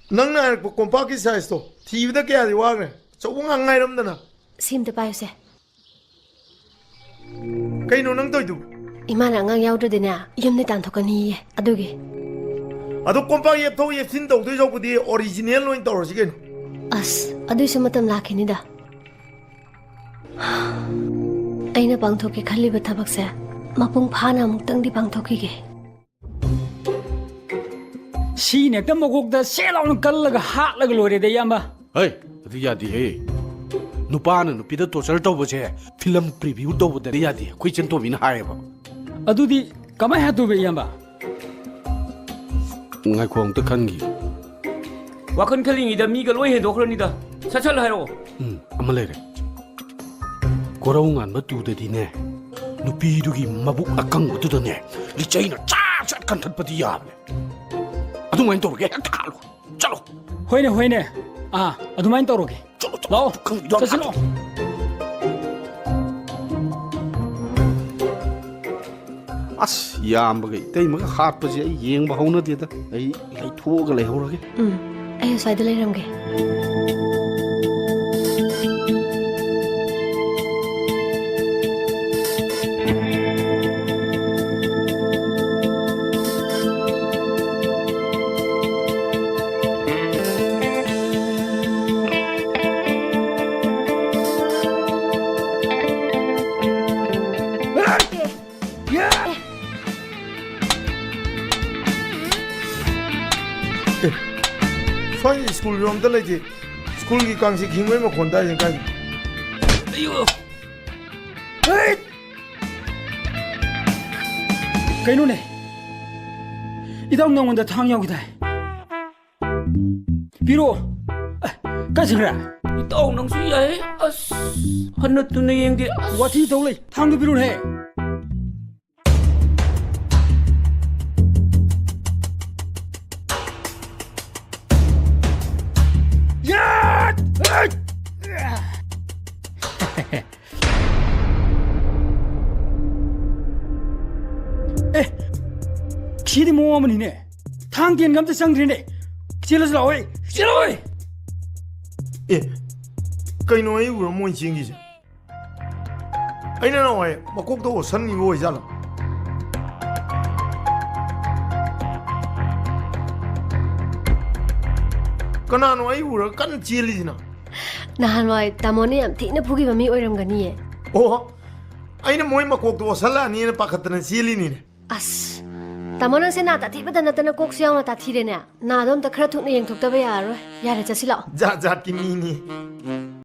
Nang na kompaki size to. TV da kaya diwag ne. So kung ang ngay ram na. Sim te payo se. Kayo nang to ito. Imana ngang yaw do din na. Yum ni tanto kani ye. Adugi. Ado kompaki to ye sin to so ko di original no into sige. As adu sa matam laki ni da. Ay na pang thoki khali ba thabak se. Mapung phana muktang di pang thoki ge. Si ne tam mogok da selong kallaga hatlaga lore de yamba. Hey, adi yadi he. Nupana nupi da torture to boje film preview to bo de yadi. Koi chen to bin hai ba. Adudi kamai hatu be yamba. Ngai khong ta khan gi. Wakan khaling ida mi ga loi he dokhrani da. Sachal hairo. Amale re. Korau ngan ma tu de di ne. Nupi du gi mabuk akang bu tu da ne. Li chai na cha cha kan that pa di ya ne. Adu main to ge ta lo. Chalo. Hoine. Adu main toroge. Chalo. Lao. Chalo. As yam ba ge tei ma hat pa je yeng ba hau na de da. Ai lai thu ga lai ho ra ge. Ay sai de lai ram ge. Soalnya school room tu lagi. School ki kang si kingway mo konta yang kan. Ayo. Hey. Kaino ne. Idang nang wanda thang yaw gidai. Biro. Ka jingra. Itaw nang su yai. As hanat tu na yeng di. Wati to lei. Thang du biro he. Chidi mo amani ne. Thang tian gam ta sang drin ne. Chilas lawai. Chilawai. Kayo no ay uro mo inching gisa. Ay na na ay makok to san ni mo isa lang. Kanano ay uro kan chili na. Nahanway tamo ni am thi na phugi ba mi oiram gani ye. Oh, ay na mo ay makok to sala ni na pakatan chili ni. As tamo nang se na ta thi ba na kok siang na ta thi de na. Na dom ta khra thuk na yeng thuk ta ba ya ro. Ya re cha si lao. Jat ki ni.